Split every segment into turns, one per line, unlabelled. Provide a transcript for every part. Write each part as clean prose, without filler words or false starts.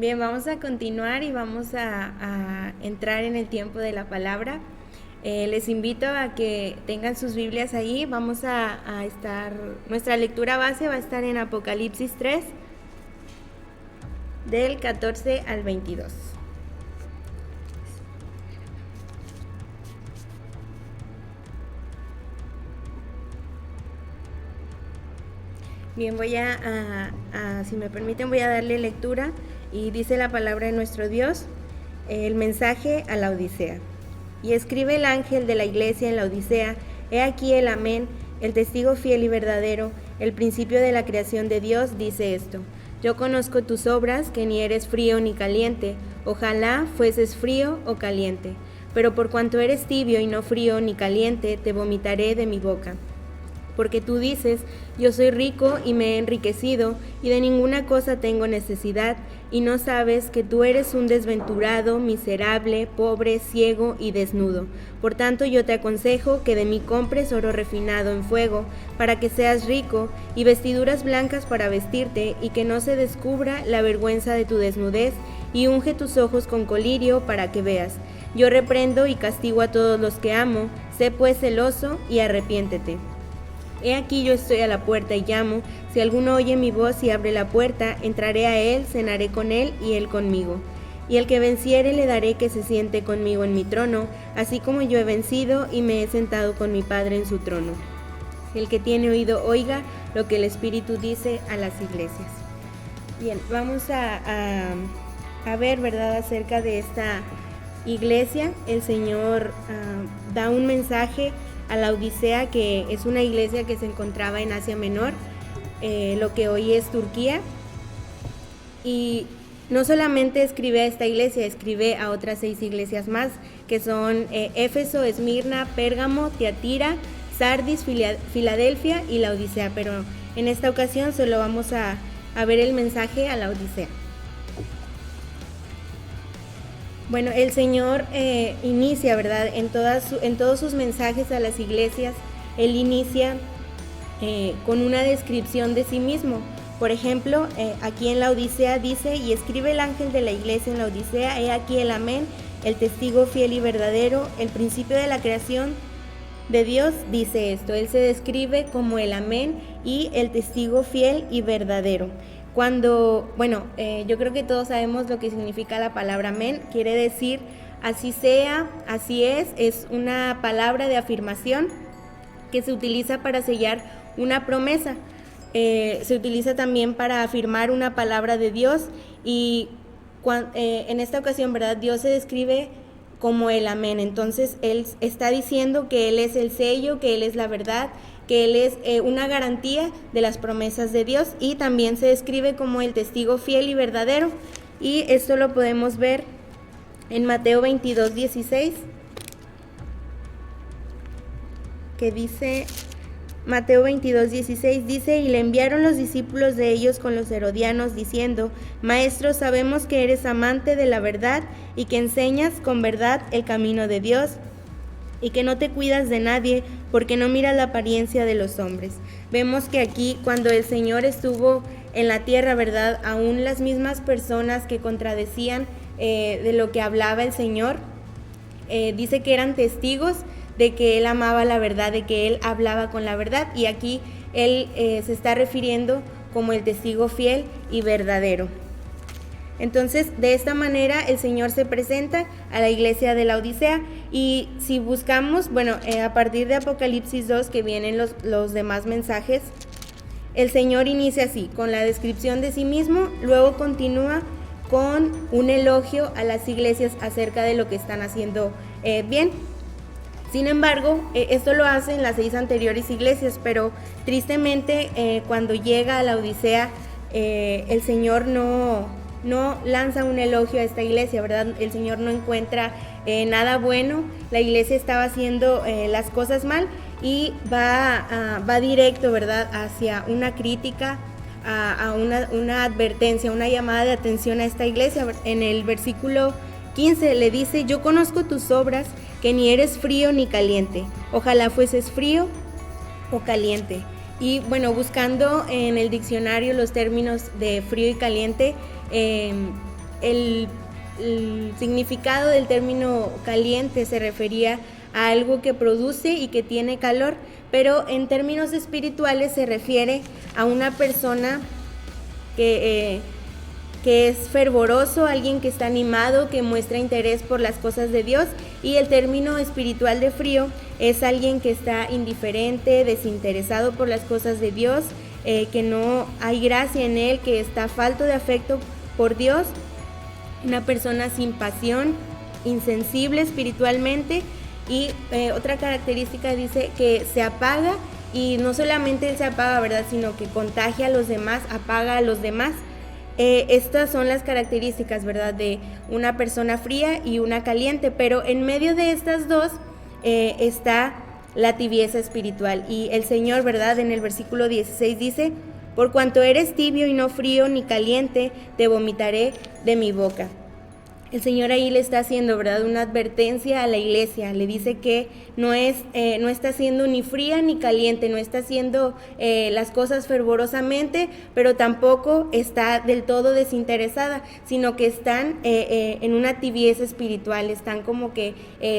Bien, vamos a continuar y vamos a entrar en el tiempo de la palabra. Les invito a que tengan sus Biblias ahí. Vamos a estar, nuestra lectura base va a estar en Apocalipsis 3, del 14 al 22. Bien, si me permiten, voy a darle lectura y dice la palabra de nuestro Dios, el mensaje a la Odisea. Y escribe el ángel de la iglesia en la Odisea: he aquí el Amén, el testigo fiel y verdadero, el principio de la creación de Dios, dice esto: yo conozco tus obras, que ni eres frío ni caliente, ojalá fueses frío o caliente, pero por cuanto eres tibio y no frío ni caliente, te vomitaré de mi boca. Porque tú dices: yo soy rico y me he enriquecido, y de ninguna cosa tengo necesidad, y no sabes que tú eres un desventurado, miserable, pobre, ciego y desnudo. Por tanto yo te aconsejo que de mí compres oro refinado en fuego, para que seas rico, y vestiduras blancas para vestirte, y que no se descubra la vergüenza de tu desnudez, y unge tus ojos con colirio para que veas. Yo reprendo y castigo a todos los que amo, sé pues celoso y arrepiéntete. He aquí yo estoy a la puerta y llamo: si alguno oye mi voz y abre la puerta, entraré a él, cenaré con él y él conmigo. Y el que venciere le daré que se siente conmigo en mi trono, así como yo he vencido y me he sentado con mi Padre en su trono. El que tiene oído oiga lo que el Espíritu dice a las iglesias. Bien, vamos a ver, ¿verdad?, acerca de esta iglesia. El Señor da un mensaje a la Odisea, que es una iglesia que se encontraba en Asia Menor, lo que hoy es Turquía. Y no solamente escribe a esta iglesia, escribe a otras 6 iglesias más, que son Éfeso, Esmirna, Pérgamo, Tiatira, Sardis, Filadelfia y la Odisea. Pero en esta ocasión solo vamos a ver el mensaje a la Odisea. Bueno, el Señor inicia, ¿verdad?, en todos sus mensajes a las iglesias, Él inicia con una descripción de sí mismo. Por ejemplo, aquí en la Odisea dice: y escribe el ángel de la iglesia en la Odisea, he aquí el Amén, el testigo fiel y verdadero, el principio de la creación de Dios, dice esto. Él se describe como el Amén y el testigo fiel y verdadero. Yo creo que todos sabemos lo que significa la palabra amén. Quiere decir así sea, así es una palabra de afirmación que se utiliza para sellar una promesa. Se utiliza también para afirmar una palabra de Dios, y en esta ocasión, ¿verdad?, Dios se describe como el amén. Entonces Él está diciendo que Él es el sello, que Él es la verdad, que Él es una garantía de las promesas de Dios, y también se describe como el testigo fiel y verdadero. Y esto lo podemos ver en Mateo 22:16, que dice, Mateo 22:16 dice: y le enviaron los discípulos de ellos con los herodianos, diciendo: Maestro, sabemos que eres amante de la verdad y que enseñas con verdad el camino de Dios, y que no te cuidas de nadie, porque no miras la apariencia de los hombres. Vemos que aquí, cuando el Señor estuvo en la tierra, ¿verdad?, aún las mismas personas que contradecían de lo que hablaba el Señor, dice que eran testigos de que Él amaba la verdad, de que Él hablaba con la verdad, y aquí Él se está refiriendo como el testigo fiel y verdadero. Entonces, de esta manera el Señor se presenta a la iglesia de la Odisea. Y si buscamos, a partir de Apocalipsis 2, que vienen los demás mensajes, el Señor inicia así, con la descripción de sí mismo, luego continúa con un elogio a las iglesias acerca de lo que están haciendo bien. Sin embargo, esto lo hacen las 6 anteriores iglesias, pero tristemente cuando llega a la Odisea, el Señor no lanza un elogio a esta iglesia, ¿verdad? El Señor no encuentra nada bueno. La iglesia estaba haciendo las cosas mal, y va directo, ¿verdad?, hacia una crítica, a una advertencia, una llamada de atención a esta iglesia. En el versículo 15 le dice: yo conozco tus obras, que ni eres frío ni caliente, ojalá fueses frío o caliente. Y buscando en el diccionario los términos de frío y caliente, el significado del término caliente se refería a algo que produce y que tiene calor, pero en términos espirituales se refiere a una persona que es fervoroso, alguien que está animado, que muestra interés por las cosas de Dios, y el término espiritual de frío es alguien que está indiferente, desinteresado por las cosas de Dios, que no hay gracia en él, que está falto de afecto por Dios, una persona sin pasión, insensible espiritualmente. Y otra característica dice que se apaga, y no solamente él se apaga, ¿verdad?, sino que contagia a los demás, apaga a los demás. Estas son las características, ¿verdad?, de una persona fría y una caliente, pero en medio de estas dos está la tibieza espiritual. Y el Señor, ¿verdad?, en el versículo 16 dice: por cuanto eres tibio y no frío ni caliente, te vomitaré de mi boca. El Señor ahí le está haciendo, ¿verdad?, una advertencia a la iglesia. Le dice que no está siendo ni fría ni caliente, no está haciendo las cosas fervorosamente, pero tampoco está del todo desinteresada, sino que están en una tibieza espiritual, están como que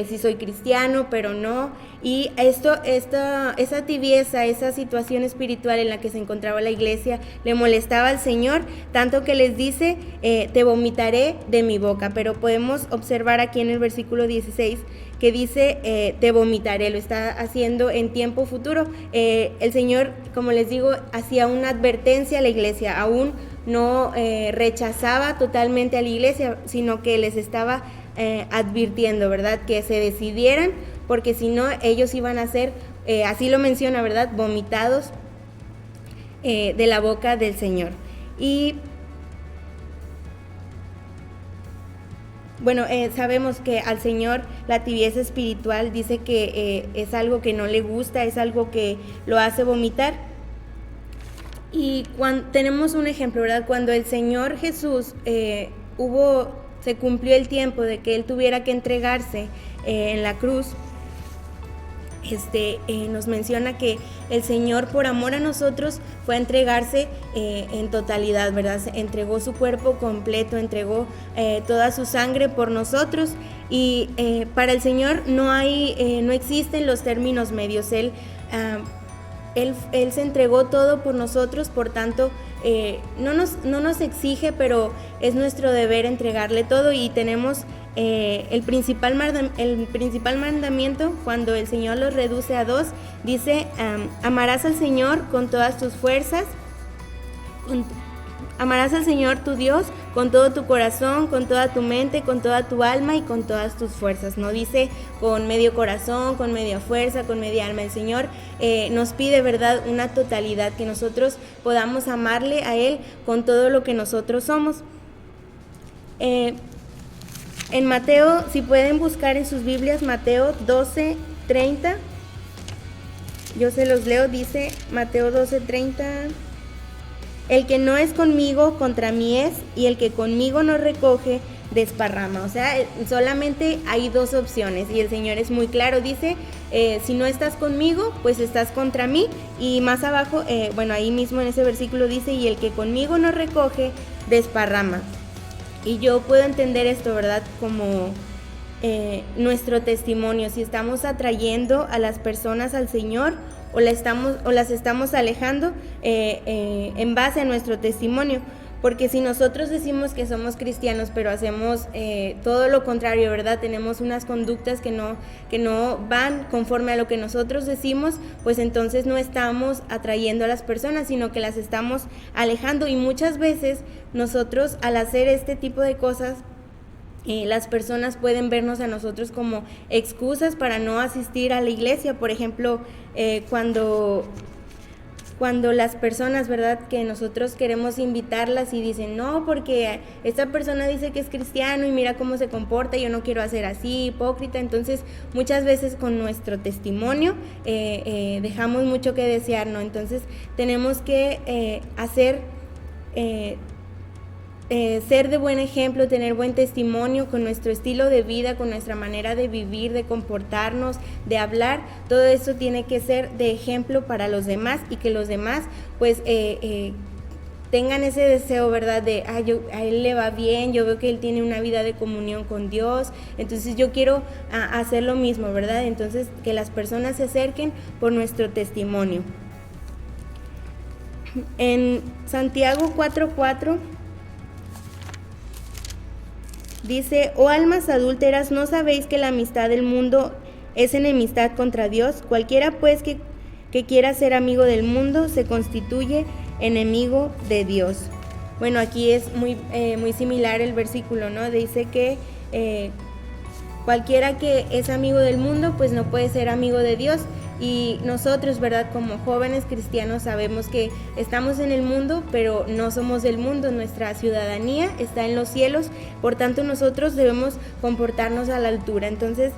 sí soy cristiano, pero no. Y esa tibieza, esa situación espiritual en la que se encontraba la iglesia, le molestaba al Señor, tanto que les dice, te vomitaré de mi boca. Pero podemos observar aquí en el versículo 16 que dice, te vomitaré, lo está haciendo en tiempo futuro. El Señor, como les digo, hacía una advertencia a la iglesia, aún no rechazaba totalmente a la iglesia, sino que les estaba advirtiendo, ¿verdad?, que se decidieran, porque si no, ellos iban a ser, así lo menciona, ¿verdad?, vomitados de la boca del Señor. Y bueno, sabemos que al Señor la tibieza espiritual dice que es algo que no le gusta, es algo que lo hace vomitar. Y tenemos un ejemplo, ¿verdad?, cuando el Señor Jesús se cumplió el tiempo de que Él tuviera que entregarse en la cruz. Nos menciona que el Señor, por amor a nosotros, fue a entregarse en totalidad, ¿verdad? Entregó su cuerpo completo, entregó toda su sangre por nosotros. Y para el Señor no existen los términos medios. Él se entregó todo por nosotros, por tanto no nos exige, pero es nuestro deber entregarle todo. Y tenemos el principal mandamiento, cuando el Señor los reduce a dos, dice, amarás al Señor con todas tus fuerzas, amarás al Señor tu Dios con todo tu corazón, con toda tu mente, con toda tu alma y con todas tus fuerzas. No dice con medio corazón, con media fuerza, con media alma. El Señor nos pide, ¿verdad?, una totalidad, que nosotros podamos amarle a Él con todo lo que nosotros somos. En Mateo, si pueden buscar en sus Biblias, Mateo 12:30, yo se los leo, dice Mateo 12:30, el que no es conmigo, contra mí es, y el que conmigo no recoge, desparrama. O sea, solamente hay dos opciones, y el Señor es muy claro, dice, si no estás conmigo, pues estás contra mí. Y más abajo, ahí mismo en ese versículo dice, y el que conmigo no recoge, desparrama. Y yo puedo entender esto, ¿verdad?, como nuestro testimonio, si estamos atrayendo a las personas al Señor o las estamos alejando en base a nuestro testimonio. Porque si nosotros decimos que somos cristianos, pero hacemos todo lo contrario, ¿verdad?, tenemos unas conductas que no van conforme a lo que nosotros decimos, pues entonces no estamos atrayendo a las personas, sino que las estamos alejando. Y muchas veces nosotros, al hacer este tipo de cosas, las personas pueden vernos a nosotros como excusas para no asistir a la iglesia. Por ejemplo, cuando las personas, ¿verdad?, que nosotros queremos invitarlas y dicen, no, porque esta persona dice que es cristiano y mira cómo se comporta, yo no quiero hacer así, hipócrita. Entonces, muchas veces con nuestro testimonio dejamos mucho que desear, ¿no? Entonces, tenemos que ser de buen ejemplo, tener buen testimonio con nuestro estilo de vida, con nuestra manera de vivir, de comportarnos, de hablar. Todo eso tiene que ser de ejemplo para los demás, y que los demás pues tengan ese deseo, ¿verdad? De, a él le va bien, yo veo que él tiene una vida de comunión con Dios, entonces yo quiero hacer lo mismo, ¿verdad? Entonces, que las personas se acerquen por nuestro testimonio. En Santiago 4:4 dice: oh almas adúlteras, ¿no sabéis que la amistad del mundo es enemistad contra Dios? Cualquiera pues que quiera ser amigo del mundo se constituye enemigo de Dios. Bueno, aquí es muy similar el versículo, ¿no? Dice que cualquiera que es amigo del mundo, pues no puede ser amigo de Dios. Y nosotros, ¿verdad? Como jóvenes cristianos sabemos que estamos en el mundo, pero no somos del mundo. Nuestra ciudadanía está en los cielos, por tanto nosotros debemos comportarnos a la altura. Entonces,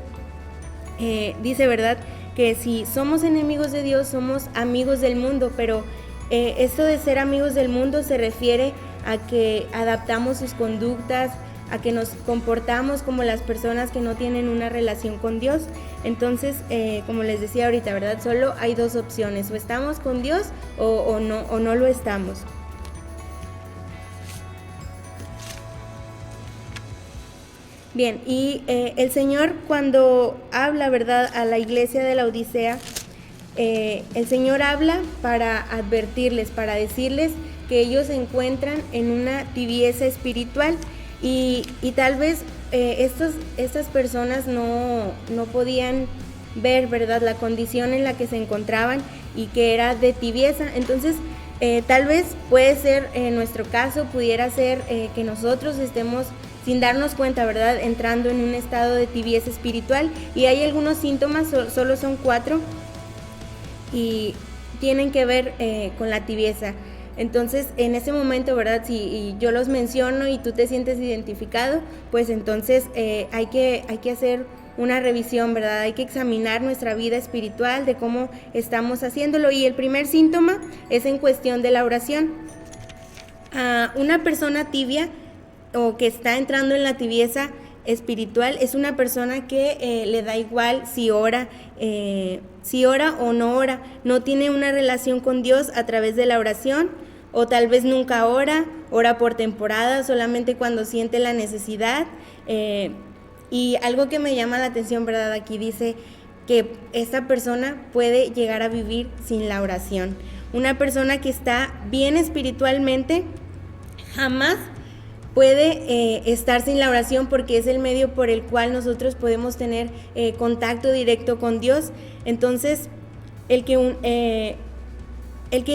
dice, ¿verdad?, que si somos enemigos de Dios, somos amigos del mundo, pero esto de ser amigos del mundo se refiere a que adaptamos sus conductas, a que nos comportamos como las personas que no tienen una relación con Dios. Entonces, como les decía ahorita, ¿verdad? Solo hay dos opciones: o estamos con Dios o no lo estamos. Bien, y el Señor, cuando habla, ¿verdad?, a la iglesia de la Odisea, el Señor habla para advertirles, para decirles que ellos se encuentran en una tibieza espiritual y tal vez estas personas no podían ver, ¿verdad?, la condición en la que se encontraban y que era de tibieza. Entonces, tal vez puede ser, en nuestro caso, pudiera ser que nosotros estemos sin darnos cuenta, ¿verdad?, entrando en un estado de tibieza espiritual, y hay algunos síntomas, solo son 4, y tienen que ver con la tibieza. Entonces, en ese momento, ¿verdad?, si yo los menciono y tú te sientes identificado, pues entonces hay que hacer una revisión, ¿verdad? Hay que examinar nuestra vida espiritual, de cómo estamos haciéndolo. Y el primer síntoma es en cuestión de la oración. Una persona tibia o que está entrando en la tibieza espiritual es una persona que le da igual si ora o no ora, no tiene una relación con Dios a través de la oración, o tal vez nunca ora por temporada, solamente cuando siente la necesidad. Y algo que me llama la atención, ¿verdad?, aquí dice que esta persona puede llegar a vivir sin la oración. Una persona que está bien espiritualmente jamás puede estar sin la oración, porque es el medio por el cual nosotros podemos tener contacto directo con Dios. Entonces, el que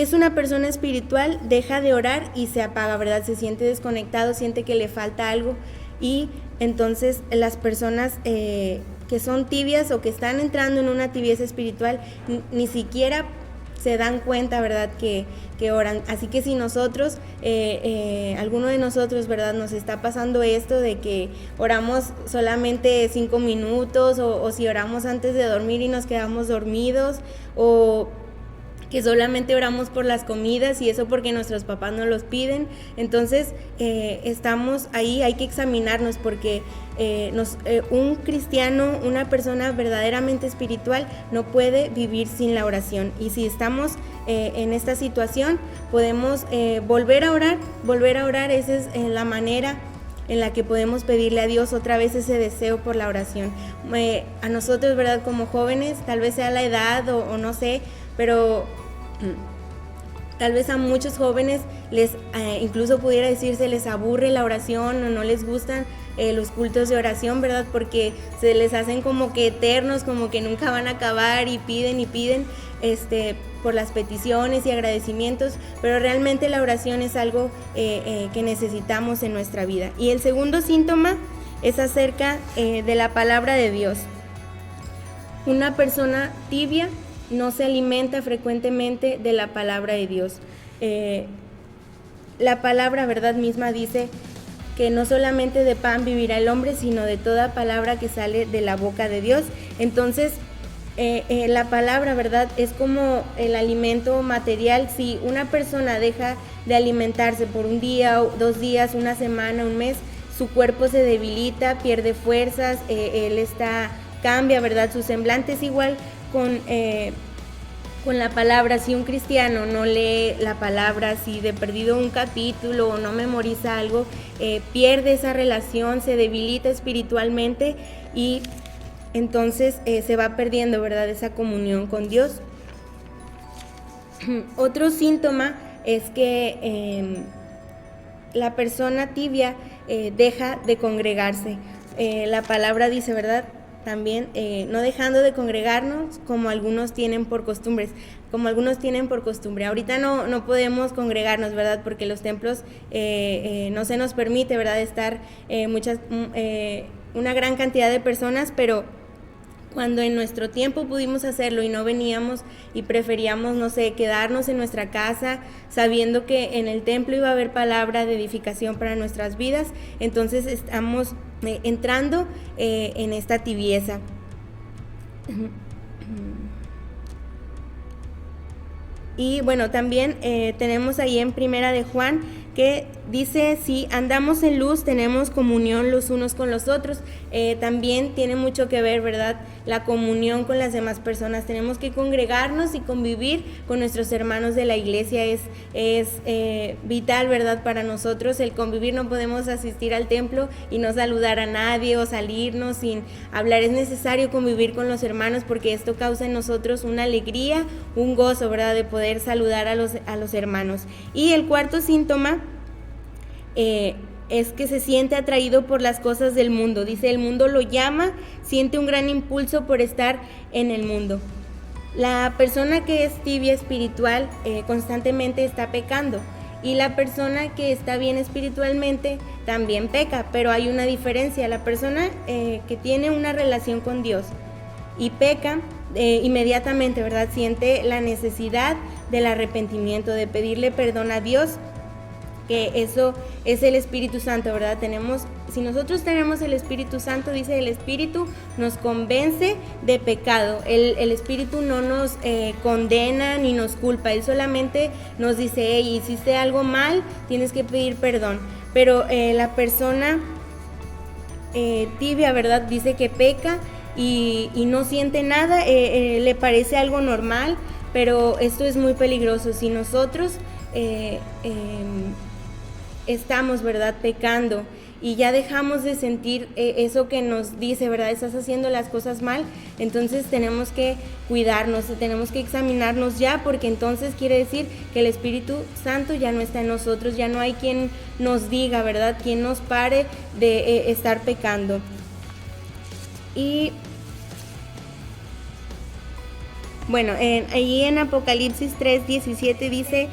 es una persona espiritual deja de orar y se apaga, ¿verdad? Se siente desconectado, siente que le falta algo, y entonces las personas que son tibias o que están entrando en una tibieza espiritual ni siquiera se dan cuenta, ¿verdad?, que oran. Así que si nosotros, alguno de nosotros, ¿verdad?, nos está pasando esto de que oramos solamente 5 minutos, o si oramos antes de dormir y nos quedamos dormidos, o que solamente oramos por las comidas, y eso porque nuestros papás nos los piden, entonces estamos ahí, hay que examinarnos, porque un cristiano, una persona verdaderamente espiritual, no puede vivir sin la oración. Y si estamos en esta situación, podemos volver a orar. Esa es la manera en la que podemos pedirle a Dios otra vez ese deseo por la oración. A nosotros, ¿verdad?, como jóvenes, tal vez sea la edad o no sé, pero tal vez a muchos jóvenes incluso pudiera decirse, les aburre la oración o no les gustan los cultos de oración, ¿verdad?, porque se les hacen como que eternos, como que nunca van a acabar, y piden por las peticiones y agradecimientos, pero realmente la oración es algo que necesitamos en nuestra vida. Y el segundo síntoma es acerca de la palabra de Dios. Una persona tibia no se alimenta frecuentemente de la palabra de Dios. La palabra, ¿verdad?, misma dice que no solamente de pan vivirá el hombre, sino de toda palabra que sale de la boca de Dios. Entonces, la palabra, ¿verdad?, es como el alimento material. Si una persona deja de alimentarse por un día, 2 días, una semana, un mes, su cuerpo se debilita, pierde fuerzas, cambia, ¿verdad?, su semblante. Es igual con la palabra. Si un cristiano no lee la palabra, si de perdido un capítulo o no memoriza algo, pierde esa relación, se debilita espiritualmente y entonces se va perdiendo, ¿verdad?, esa comunión con Dios. Otro síntoma es que la persona tibia deja de congregarse. La palabra dice, ¿verdad?, también no dejando de congregarnos como algunos tienen por costumbres, Ahorita no podemos congregarnos, ¿verdad?, porque los templos no se nos permite, ¿verdad?, estar una gran cantidad de personas, pero cuando en nuestro tiempo pudimos hacerlo y no veníamos y preferíamos, no sé, quedarnos en nuestra casa sabiendo que en el templo iba a haber palabra de edificación para nuestras vidas, entonces estamos entrando en esta tibieza. Y bueno, también tenemos ahí en Primera de Juan que dice, si andamos en luz, tenemos comunión los unos con los otros. También tiene mucho que ver, ¿verdad?, la comunión con las demás personas. Tenemos que congregarnos y convivir con nuestros hermanos de la iglesia. Es vital, ¿verdad?, para nosotros el convivir. No podemos asistir al templo y no saludar a nadie o salirnos sin hablar. Es necesario convivir con los hermanos porque esto causa en nosotros una alegría, un gozo, ¿verdad?, de poder saludar a los hermanos. Y el cuarto síntoma es que se siente atraído por las cosas del mundo. Dice, el mundo lo llama, siente un gran impulso por estar en el mundo. La persona que es tibia espiritual constantemente está pecando, y la persona que está bien espiritualmente también peca, pero hay una diferencia. La persona que tiene una relación con Dios y peca, inmediatamente, ¿verdad?, siente la necesidad del arrepentimiento, de pedirle perdón a Dios, que eso es el Espíritu Santo, ¿verdad? Si nosotros tenemos el Espíritu Santo, dice, el Espíritu nos convence de pecado. El Espíritu no nos condena ni nos culpa. Él solamente nos dice, hey, hiciste algo mal, tienes que pedir perdón. Pero la persona tibia, ¿verdad?, dice que peca y no siente nada, le parece algo normal, pero esto es muy peligroso. Si nosotros estamos, ¿verdad?, pecando y ya dejamos de sentir eso que nos dice, ¿verdad?, estás haciendo las cosas mal, entonces tenemos que cuidarnos, tenemos que examinarnos ya, porque entonces quiere decir que el Espíritu Santo ya no está en nosotros, ya no hay quien nos diga, ¿verdad?, quien nos pare de estar pecando. Y bueno, ahí en Apocalipsis 3:17 dice,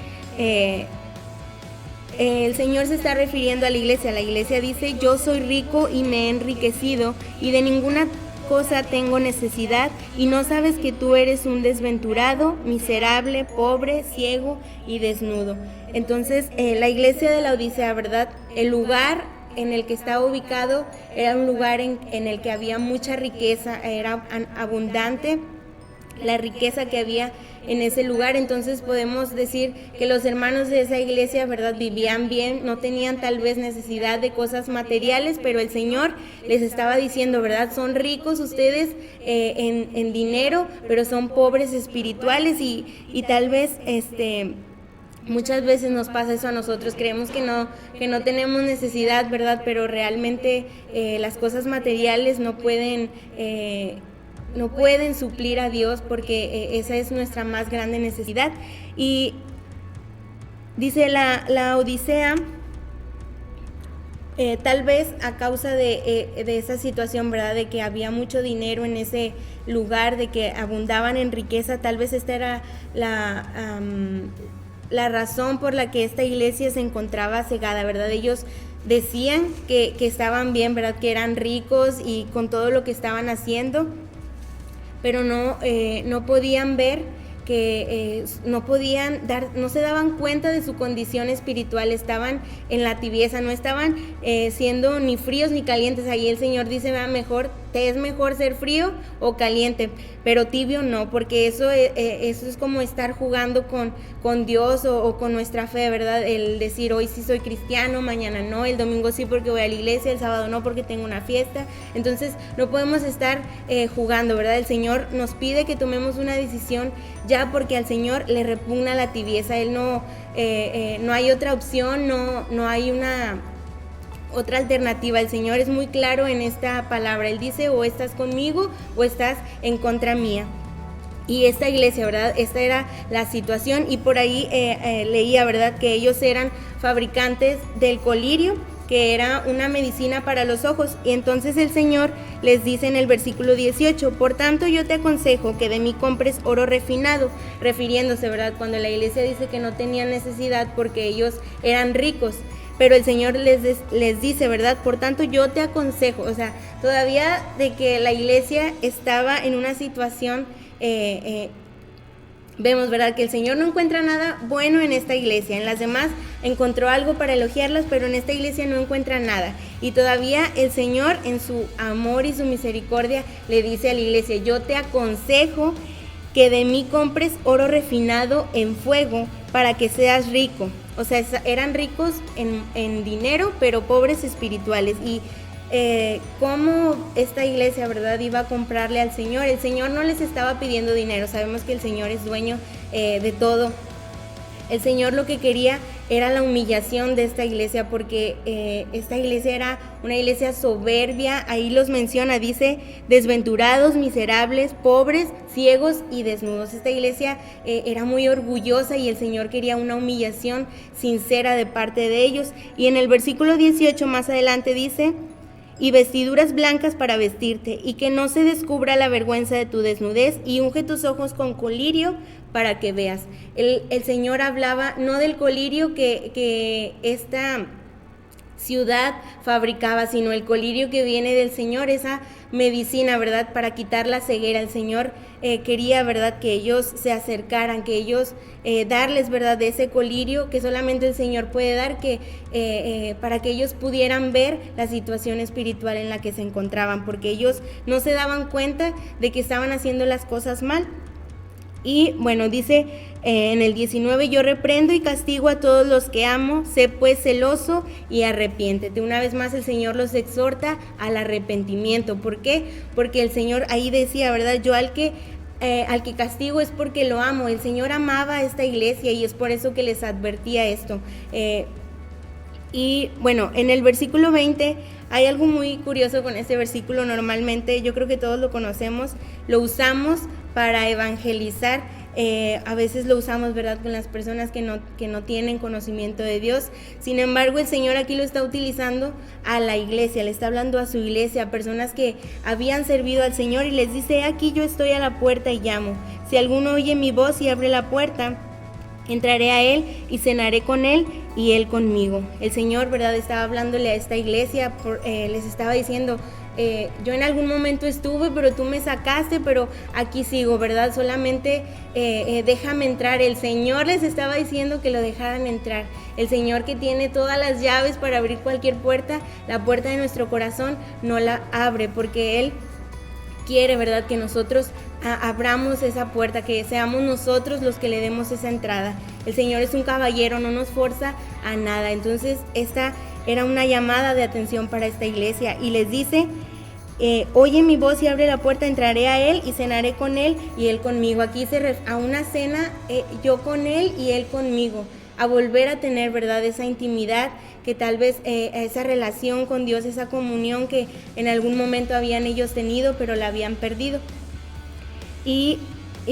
el Señor se está refiriendo a la iglesia. La iglesia dice, yo soy rico y me he enriquecido y de ninguna cosa tengo necesidad, y no sabes que tú eres un desventurado, miserable, pobre, ciego y desnudo. Entonces la iglesia de la Odisea, ¿verdad?, el lugar en el que estaba ubicado era un lugar en el que había mucha riqueza, era abundante la riqueza que había en ese lugar. Entonces podemos decir que los hermanos de esa iglesia, ¿verdad?, vivían bien, no tenían tal vez necesidad de cosas materiales, pero el Señor les estaba diciendo, ¿verdad?, son ricos ustedes en dinero, pero son pobres espirituales, y tal vez muchas veces nos pasa eso a nosotros, creemos que no tenemos necesidad, ¿verdad?, pero realmente las cosas materiales no pueden suplir a Dios, porque esa es nuestra más grande necesidad. Y dice la Odisea, tal vez a causa de esa situación, ¿verdad?, de que había mucho dinero en ese lugar, de que abundaban en riqueza, tal vez esta era la razón por la que esta iglesia se encontraba cegada, ¿verdad? Ellos decían que estaban bien, ¿verdad?, que eran ricos y con todo lo que estaban haciendo, pero no podían ver que no se daban cuenta de su condición espiritual, estaban en la tibieza, no estaban siendo ni fríos ni calientes. Ahí el Señor dice, mejor te es mejor ser frío o caliente, pero tibio no, porque eso es como estar jugando con Dios o con nuestra fe, ¿verdad? El decir, hoy sí soy cristiano, mañana no, el domingo sí porque voy a la iglesia, el sábado no porque tengo una fiesta. Entonces no podemos estar jugando, ¿verdad? El Señor nos pide que tomemos una decisión ya, porque al Señor le repugna la tibieza. Él no hay otra opción, no hay otra alternativa. El Señor es muy claro en esta palabra. Él dice, o estás conmigo o estás en contra mía. Y esta iglesia, ¿verdad? Esta era la situación, y por ahí leía, ¿verdad?, que ellos eran fabricantes del colirio, que era una medicina para los ojos. Y entonces el Señor les dice en el versículo 18, por tanto yo te aconsejo que de mí compres oro refinado, refiriéndose, ¿verdad?, cuando la iglesia dice que no tenían necesidad porque ellos eran ricos. Pero el Señor les dice, ¿verdad? Por tanto, yo te aconsejo, o sea, todavía de que la iglesia estaba en una situación, vemos, ¿verdad?, que el Señor no encuentra nada bueno en esta iglesia. En las demás encontró algo para elogiarlas, pero en esta iglesia no encuentra nada. Y todavía el Señor, en su amor y su misericordia, le dice a la iglesia, yo te aconsejo que de mí compres oro refinado en fuego para que seas rico. O sea, eran ricos en dinero, pero pobres espirituales. Y cómo esta iglesia, ¿verdad?, iba a comprarle al Señor. El Señor no les estaba pidiendo dinero. Sabemos que el Señor es dueño de todo. El Señor lo que quería era la humillación de esta iglesia, porque esta iglesia era una iglesia soberbia. Ahí los menciona, dice, desventurados, miserables, pobres, ciegos y desnudos. Esta iglesia era muy orgullosa, y el Señor quería una humillación sincera de parte de ellos. Y en el versículo 18 más adelante dice, y vestiduras blancas para vestirte, y que no se descubra la vergüenza de tu desnudez, y unge tus ojos con colirio para que veas. El Señor hablaba no del colirio que esta ciudad fabricaba, sino el colirio que viene del Señor, esa medicina, ¿verdad?, para quitar la ceguera. El Señor quería, ¿verdad?, que ellos se acercaran, que ellos darles, ¿verdad?, de ese colirio que solamente el Señor puede dar, para que ellos pudieran ver la situación espiritual en la que se encontraban, porque ellos no se daban cuenta de que estaban haciendo las cosas mal. Y bueno, dice en el 19, yo reprendo y castigo a todos los que amo, sé pues celoso y arrepiéntete. Una vez más el Señor los exhorta al arrepentimiento. ¿Por qué? Porque el Señor ahí decía, ¿verdad?, yo al que castigo es porque lo amo. El Señor amaba a esta iglesia, y es por eso que les advertía esto. Y bueno, en el versículo 20 hay algo muy curioso con este versículo. Normalmente yo creo que todos lo conocemos, lo usamos para evangelizar. A veces lo usamos, ¿verdad?, con las personas que no tienen conocimiento de Dios. Sin embargo, el Señor aquí lo está utilizando a la iglesia, le está hablando a su iglesia, a personas que habían servido al Señor, y les dice, aquí yo estoy a la puerta y llamo. Si alguno oye mi voz y abre la puerta, entraré a él y cenaré con él y él conmigo. El Señor, ¿verdad?, estaba hablándole a esta iglesia, les estaba diciendo, yo en algún momento estuve, pero tú me sacaste, pero aquí sigo, ¿verdad? Solamente déjame entrar. El Señor les estaba diciendo que lo dejaran entrar. El Señor, que tiene todas las llaves para abrir cualquier puerta, la puerta de nuestro corazón no la abre, porque Él quiere, ¿verdad?, que nosotros abramos esa puerta, que seamos nosotros los que le demos esa entrada. El Señor es un caballero, no nos forza a nada. Entonces esta era una llamada de atención para esta iglesia, y les dice, oye mi voz y abre la puerta, entraré a él y cenaré con él y él conmigo. Aquí a una cena, yo con él y él conmigo, a volver a tener, ¿verdad?, esa intimidad, que tal vez esa relación con Dios, esa comunión que en algún momento habían ellos tenido, pero la habían perdido. Y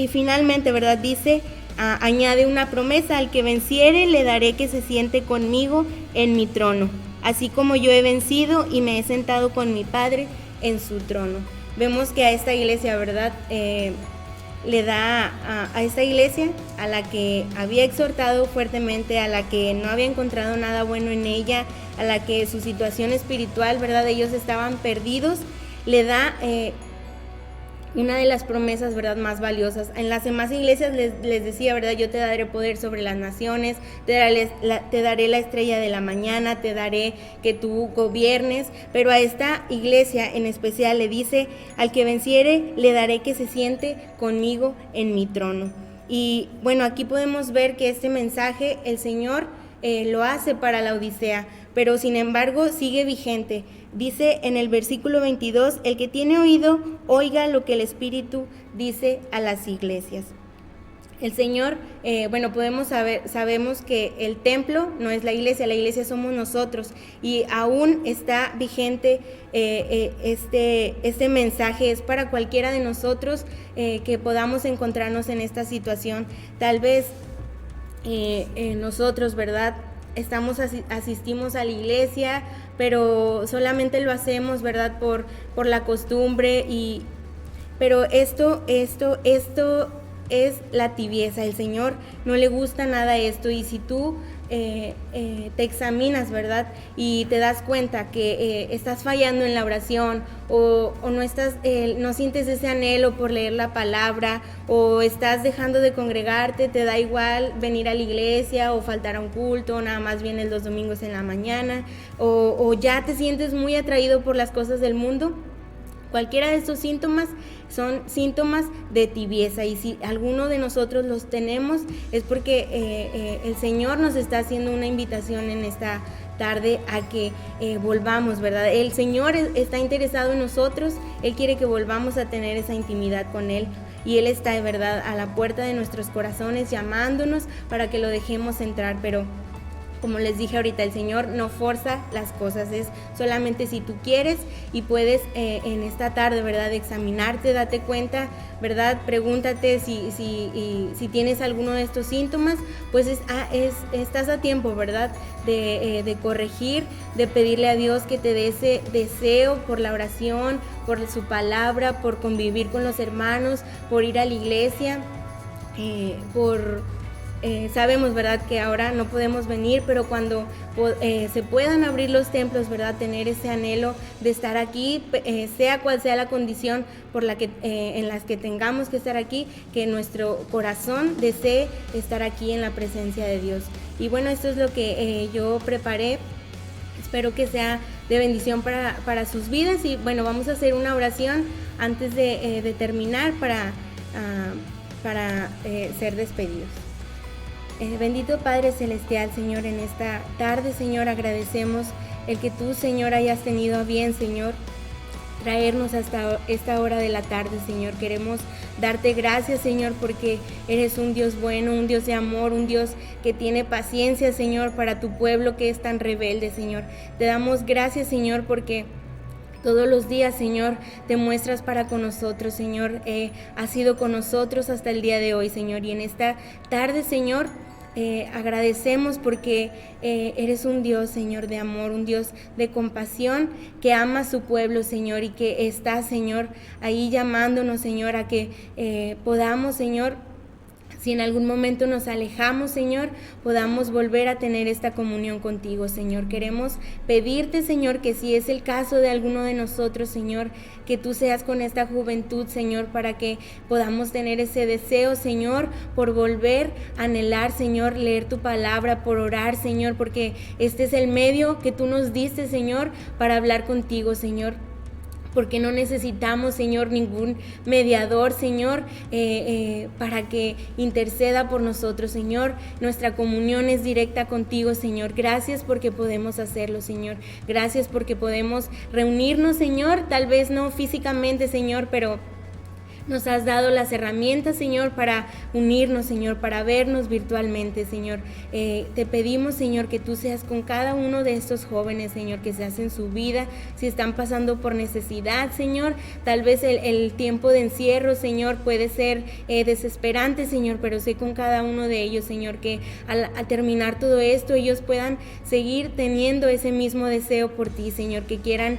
finalmente, ¿verdad?, dice, añade una promesa, al que venciere le daré que se siente conmigo en mi trono, así como yo he vencido y me he sentado con mi Padre en su trono. Vemos que a esta iglesia, ¿verdad?, le da a esta iglesia, a la que había exhortado fuertemente, a la que no había encontrado nada bueno en ella, a la que su situación espiritual, ¿verdad?, ellos estaban perdidos, le da una de las promesas, ¿verdad?, más valiosas. En las demás iglesias les decía, ¿verdad?, yo te daré poder sobre las naciones, te daré la estrella de la mañana, te daré que tú gobiernes, pero a esta iglesia en especial le dice, al que venciere le daré que se siente conmigo en mi trono. Y bueno, aquí podemos ver que este mensaje el Señor lo hace para la Odisea, pero sin embargo sigue vigente. Dice en el versículo 22, el que tiene oído, oiga lo que el Espíritu dice a las iglesias. El Señor, sabemos que el templo no es la iglesia somos nosotros, y aún está vigente este mensaje, es para cualquiera de nosotros que podamos encontrarnos en esta situación. Tal vez nosotros, ¿verdad?, asistimos a la iglesia, pero solamente lo hacemos, ¿verdad?, por la costumbre, pero esto es la tibieza. El Señor no le gusta nada esto, y si tú te examinas, ¿verdad?, y te das cuenta que estás fallando en la oración, o no sientes ese anhelo por leer la palabra, o estás dejando de congregarte, te da igual venir a la iglesia o faltar a un culto, o nada más vienes los domingos en la mañana, o ya te sientes muy atraído por las cosas del mundo, cualquiera de estos síntomas son síntomas de tibieza, y si alguno de nosotros los tenemos es porque el Señor nos está haciendo una invitación en esta tarde a que volvamos, ¿verdad? El Señor está interesado en nosotros, Él quiere que volvamos a tener esa intimidad con Él, y Él está, de verdad, a la puerta de nuestros corazones llamándonos para que lo dejemos entrar, pero como les dije ahorita, el Señor no forza las cosas, es solamente si tú quieres y puedes en esta tarde, ¿verdad?, examinarte, date cuenta, ¿verdad?, pregúntate si tienes alguno de estos síntomas, pues estás a tiempo, ¿verdad?, de corregir, de pedirle a Dios que te dé ese deseo por la oración, por su palabra, por convivir con los hermanos, por ir a la iglesia, sabemos, ¿verdad?, que ahora no podemos venir, pero cuando se puedan abrir los templos, ¿verdad?, tener ese anhelo de estar aquí, sea cual sea la condición por la que en las que tengamos que estar aquí, que nuestro corazón desee estar aquí en la presencia de Dios. Y bueno, esto es lo que yo preparé. Espero que sea de bendición para sus vidas, y bueno, vamos a hacer una oración antes de terminar para ser despedidos. Bendito Padre Celestial, Señor, en esta tarde, Señor, agradecemos el que tú, Señor, hayas tenido a bien, Señor, traernos hasta esta hora de la tarde, Señor. Queremos darte gracias, Señor, porque eres un Dios bueno, un Dios de amor, un Dios que tiene paciencia, Señor, para tu pueblo que es tan rebelde, Señor. Te damos gracias, Señor, porque todos los días, Señor, te muestras para con nosotros, Señor. Has sido con nosotros hasta el día de hoy, Señor. Y en esta tarde, Señor, agradecemos porque eres un Dios, Señor, de amor, un Dios de compasión, que ama a su pueblo, Señor, y que está, Señor, ahí llamándonos, Señor, a que podamos, Señor, si en algún momento nos alejamos, Señor, podamos volver a tener esta comunión contigo, Señor. Queremos pedirte, Señor, que si es el caso de alguno de nosotros, Señor, que tú seas con esta juventud, Señor, para que podamos tener ese deseo, Señor, por volver a anhelar, Señor, leer tu palabra, por orar, Señor, porque este es el medio que tú nos diste, Señor, para hablar contigo, Señor. Porque no necesitamos, Señor, ningún mediador, Señor, para que interceda por nosotros, Señor. Nuestra comunión es directa contigo, Señor. Gracias porque podemos hacerlo, Señor. Gracias porque podemos reunirnos, Señor, tal vez no físicamente, Señor, pero nos has dado las herramientas, Señor, para unirnos, Señor, para vernos virtualmente, Señor. Te pedimos, Señor, que tú seas con cada uno de estos jóvenes, Señor, que se hacen su vida, si están pasando por necesidad, Señor. Tal vez el tiempo de encierro, Señor, puede ser desesperante, Señor, pero sé con cada uno de ellos, Señor, que al terminar todo esto, ellos puedan seguir teniendo ese mismo deseo por ti, Señor, que quieran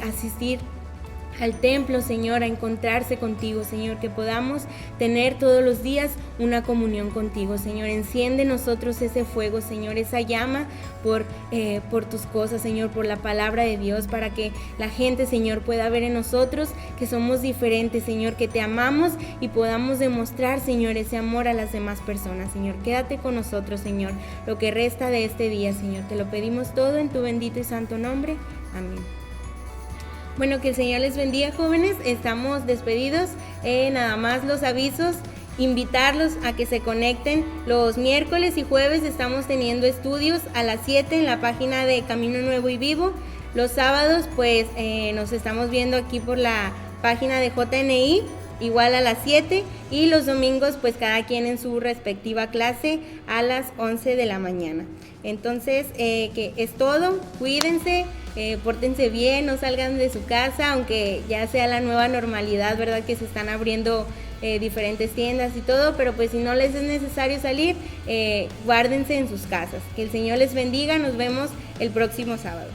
asistir al templo, Señor, a encontrarse contigo, Señor, que podamos tener todos los días una comunión contigo, Señor. Enciende en nosotros ese fuego, Señor, esa llama por tus cosas, Señor, por la palabra de Dios, para que la gente, Señor, pueda ver en nosotros que somos diferentes, Señor, que te amamos y podamos demostrar, Señor, ese amor a las demás personas, Señor. Quédate con nosotros, Señor, lo que resta de este día, Señor. Te lo pedimos todo en tu bendito y santo nombre. Amén. Bueno, que el Señor les bendiga, jóvenes. Estamos despedidos. Nada más los avisos. Invitarlos a que se conecten los miércoles y jueves. Estamos teniendo estudios a las 7 en la página de Camino Nuevo y Vivo. Los sábados, pues, nos estamos viendo aquí por la página de JNI, igual a las 7. Y los domingos, pues, cada quien en su respectiva clase a las 11 de la mañana. Entonces, que es todo. Cuídense. Pórtense bien, no salgan de su casa, aunque ya sea la nueva normalidad, ¿verdad? Que se están abriendo diferentes tiendas y todo, pero pues si no les es necesario salir, guárdense en sus casas. Que el Señor les bendiga, nos vemos el próximo sábado.